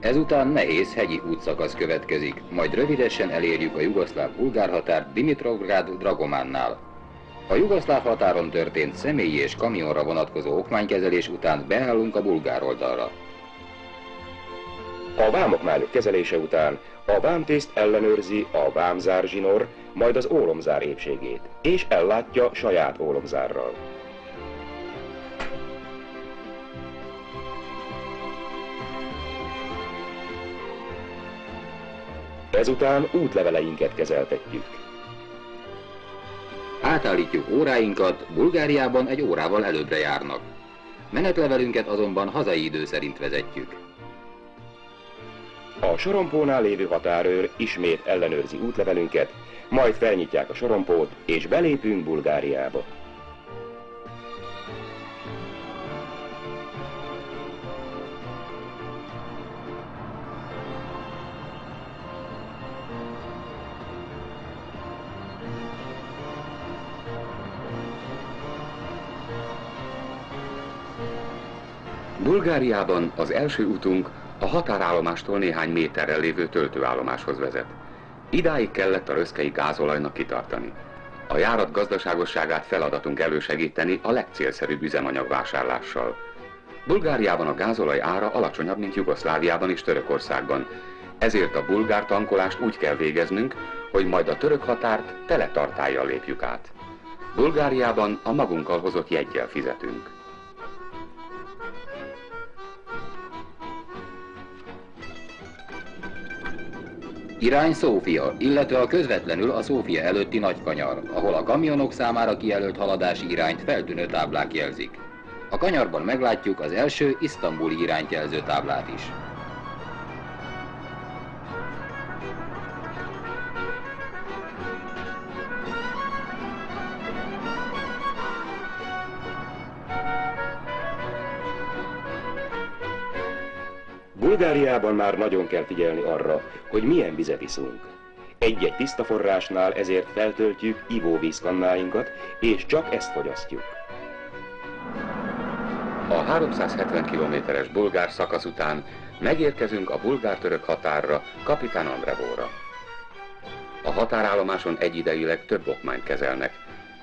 Ezután nehéz hegyi útszakasz következik, majd rövidesen elérjük a jugoszláv-bulgár határ Dimitrovgrád-Dragománnál. A jugoszláv határon történt személyi és kamionra vonatkozó okmánykezelés után beállunk a bulgár oldalra. A vámokmányok kezelése után a vámtiszt ellenőrzi a vámzárzsinór, majd az ólomzár épségét, és ellátja saját ólomzárral. Ezután útleveleinket kezeltetjük. Átállítjuk óráinkat, Bulgáriában egy órával előbbre járnak. Menetlevelünket azonban hazai idő szerint vezetjük. A sorompónál lévő határőr ismét ellenőrzi útlevelünket, majd felnyitják a sorompót, és belépünk Bulgáriába. Bulgáriában az első utunk a határállomástól néhány méterrel lévő töltőállomáshoz vezet. Idáig kellett a röszkei gázolajnak kitartani. A járat gazdaságosságát feladatunk elősegíteni a legcélszerűbb üzemanyagvásárlással. Bulgáriában a gázolaj ára alacsonyabb, mint Jugoszláviában és Törökországban. Ezért a bulgár tankolást úgy kell végeznünk, hogy majd a török határt teletartállyal lépjük át. Bulgáriában a magunkkal hozott jeggyel fizetünk. Irány Szófia, illetve a közvetlenül a Szófia előtti Nagykanyar, ahol a kamionok számára kijelölt haladási irányt feltűnő táblák jelzik. A kanyarban meglátjuk az első isztambuli irányt jelző táblát is. Bulgáriában már nagyon kell figyelni arra, hogy milyen vizet iszunk. Egy-egy tiszta forrásnál ezért feltöltjük ivóvízkannáinkat, és csak ezt fogyasztjuk. A 370 kilométeres bulgár szakasz után megérkezünk a bulgár-török határra, Kapitán Andrevóra. A határállomáson egyidejileg több okmányt kezelnek.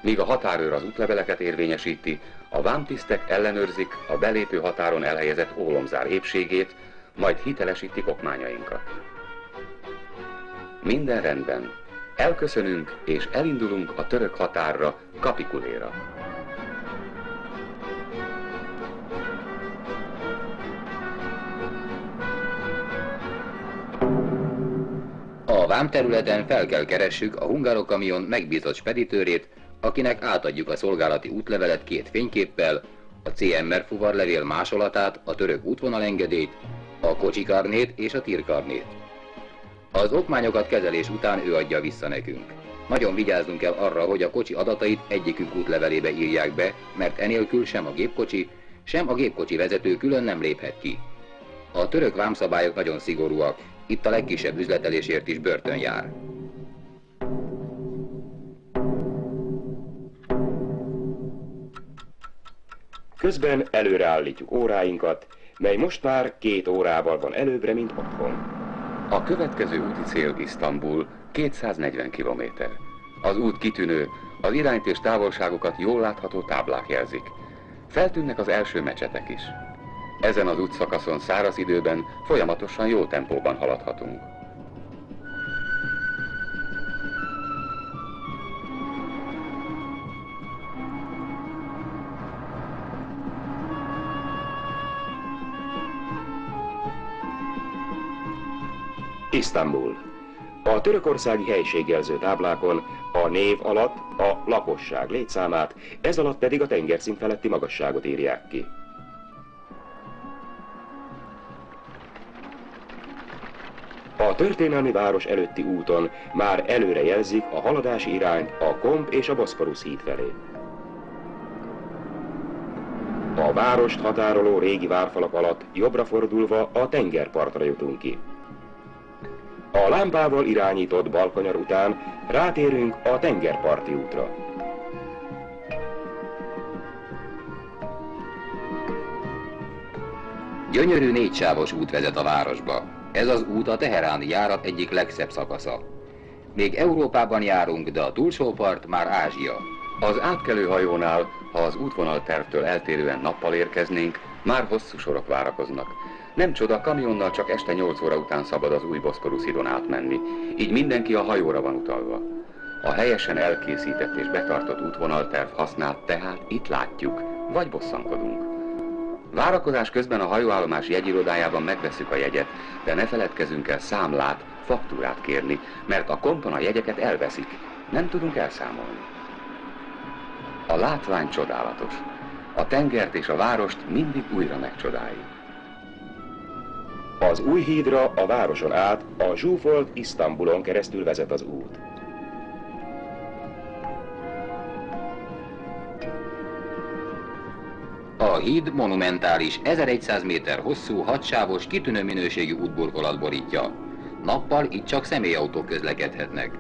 Míg a határőr az útleveleket érvényesíti, a vámtisztek ellenőrzik a belépő határon elhelyezett ólomzár épségét, majd hitelesítik okmányainkat. Minden rendben. Elköszönünk és elindulunk a török határra, Kapikuléra. A vámterületen fel kell keressük a Hungarokamion megbízott speditőrét, akinek átadjuk a szolgálati útlevelet két fényképpel, a CMR fuvarlevél másolatát, a török útvonalengedélyt, a kocsikarnét és a tirkarnét. Az okmányokat kezelés után ő adja vissza nekünk. Nagyon vigyázzunk kell arra, hogy a kocsi adatait egyikük útlevelébe írják be, mert enélkül sem a gépkocsi vezető külön nem léphet ki. A török vámszabályok nagyon szigorúak, itt a legkisebb üzletelésért is börtön jár. Közben előreállítjuk óráinkat, mely most már 2 órával van előbbre, mint otthon. A következő úti cél Isztambul, 240 km. Az út kitűnő, az irányt és távolságokat jól látható táblák jelzik. Feltűnnek az első mecsetek is. Ezen az útszakaszon száraz időben folyamatosan jó tempóban haladhatunk. Isztambul. A törökországi helységjelző táblákon a név alatt a lakosság létszámát, ez alatt pedig a tengerszint feletti magasságot írják ki. A történelmi város előtti úton már előre jelzik a haladási irányt a Komp és a Boszporusz híd felé. A várost határoló régi várfalak alatt jobbra fordulva a tengerpartra jutunk ki. A lámpával irányított balkanyar után rátérünk a tengerparti útra. Gyönyörű négysávos út vezet a városba. Ez az út a teheráni járat egyik legszebb szakasza. Még Európában járunk, de a túlsó part már Ázsia. Az átkelő hajónál, ha az útvonaltervtől eltérően nappal érkeznénk, már hosszú sorok várakoznak. Nem csoda, kamionnal csak este 8 óra után szabad az új Boszporuszidon átmenni, így mindenki a hajóra van utalva. A helyesen elkészített és betartott útvonalterv használt tehát itt látjuk, vagy bosszankodunk. Várakozás közben a hajóállomás jegyirodájában megvesszük a jegyet, de ne feledkezzünk el számlát, faktúrát kérni, mert a kompon a jegyeket elveszik, nem tudunk elszámolni. A látvány csodálatos. A tengert és a várost mindig újra megcsodáljuk. Az új hídra a városon át a zsúfolt Isztambulon keresztül vezet az út. A híd monumentális, 1100 méter hosszú, hatsávos, kitűnő minőségű útburkolat borítja. Nappal itt csak személyautók közlekedhetnek.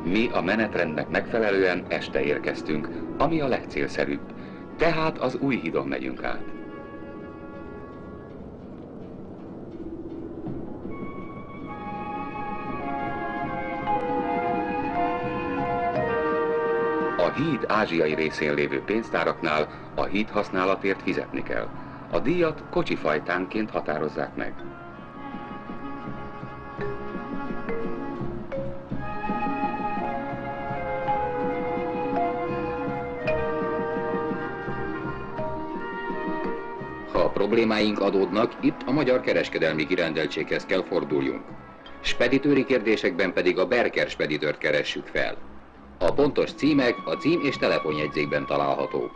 Mi a menetrendnek megfelelően este érkeztünk, ami a legcélszerűbb, tehát az új hídon megyünk át. A híd ázsiai részén lévő pénztáraknál a híd használatért fizetni kell. A díjat kocsifajtánként határozzák meg. Ha problémáink adódnak, itt a Magyar Kereskedelmi Kirendeltséghez kell forduljunk. Speditőri kérdésekben pedig a Berker speditőrt keressük fel. A pontos címek a cím- és telefonjegyzékben találhatók.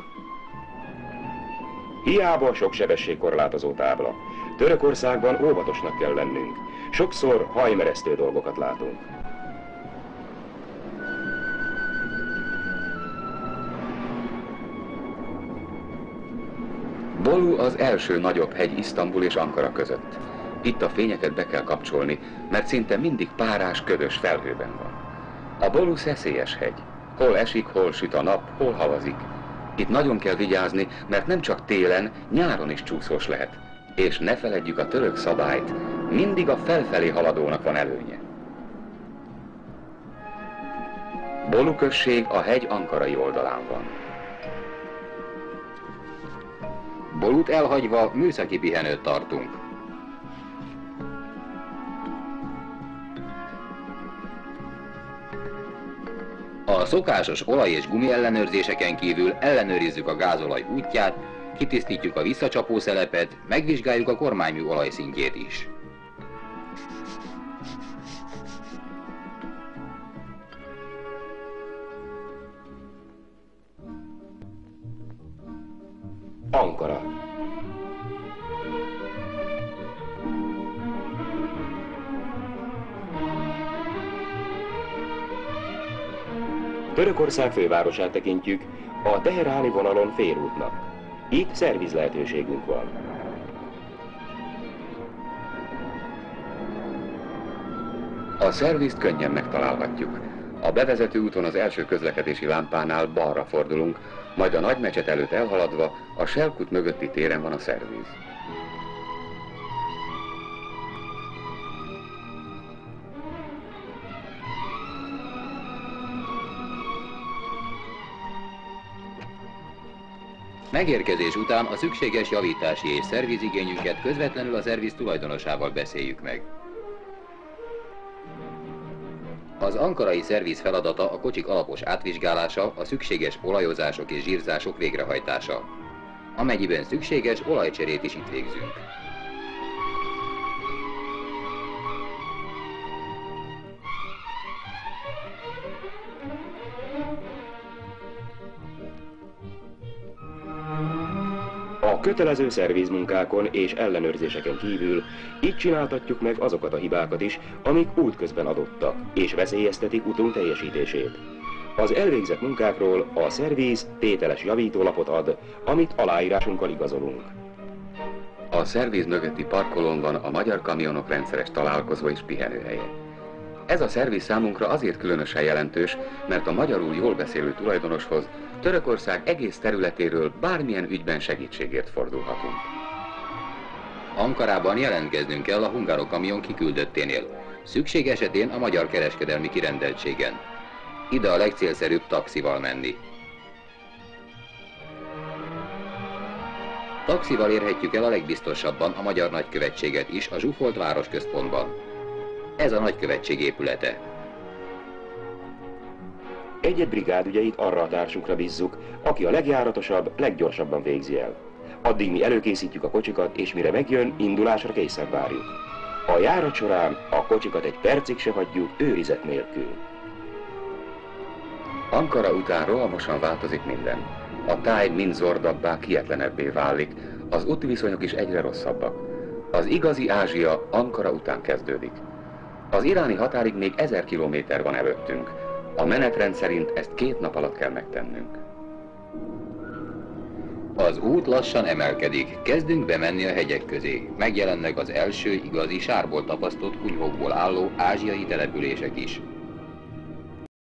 Hiába sok sebességkorlátozó tábla. Törökországban óvatosnak kell lennünk. Sokszor hajmeresztő dolgokat látunk. Bolu az első nagyobb hegy Isztambul és Ankara között. Itt a fényeket be kell kapcsolni, mert szinte mindig párás, ködös felhőben van. A Bolu szeszélyes hegy. Hol esik, hol süt a nap, hol havazik. Itt nagyon kell vigyázni, mert nem csak télen, nyáron is csúszós lehet. És ne feledjük a török szabályt, mindig a felfelé haladónak van előnye. Bolu község a hegy ankarai oldalán van. Bolut elhagyva műszaki pihenőt tartunk. A szokásos olaj- és gumi ellenőrzéseken kívül ellenőrizzük a gázolaj útját, kitisztítjuk a visszacsapószelepet, megvizsgáljuk a kormánymű olajszintjét is. Ankara. Törökország fővárosát tekintjük a teheráni vonalon félútnak. Itt szerviz lehetőségünk van. A szervizt könnyen megtalálhatjuk. A bevezető úton az első közlekedési lámpánál balra fordulunk, majd a nagy mecset előtt elhaladva a Selkut mögötti téren van a szerviz. Megérkezés után a szükséges javítási és szervizigényünket közvetlenül a szerviz tulajdonosával beszéljük meg. Az ankarai szerviz feladata a kocsik alapos átvizsgálása, a szükséges olajozások és zsírzások végrehajtása. Amennyiben szükséges, olajcserét is itt végzünk. A kötelező szervizmunkákon és ellenőrzéseken kívül itt csináltatjuk meg azokat a hibákat is, amik útközben adottak, és veszélyeztetik utunk teljesítését. Az elvégzett munkákról a szerviz tételes javítólapot ad, amit aláírásunkkal igazolunk. A szerviz mögötti parkolón van a magyar kamionok rendszeres találkozó és pihenőhelye. Ez a szerviz számunkra azért különösen jelentős, mert a magyarul jól beszélő tulajdonoshoz Törökország egész területéről bármilyen ügyben segítségért fordulhatunk. Ankarában jelentkeznünk kell a Hungarokamion kiküldötténél, szükség esetén a magyar kereskedelmi kirendeltségen. Ide a legcélszerűbb taxival menni. Taxival érhetjük el a legbiztosabban a magyar nagykövetséget is a zsúfolt városközpontban. Ez a nagykövetség épülete. Egy-egy brigád ügyeit arra a társunkra bízzuk, aki a legjáratosabb, leggyorsabban végzi el. Addig mi előkészítjük a kocsikat, és mire megjön, indulásra készen várjuk. A járat során a kocsikat egy percig se hagyjuk őrizet nélkül. Ankara után rohamosan változik minden. A táj mind zordabbá, kietlenebbé válik, az útviszonyok is egyre rosszabbak. Az igazi Ázsia Ankara után kezdődik. Az iráni határig még 1000 kilométer van előttünk. A menetrend szerint ezt 2 nap alatt kell megtennünk. Az út lassan emelkedik, kezdünk bemenni a hegyek közé. Megjelennek az első igazi sárból tapasztott kunyhókból álló ázsiai települések is.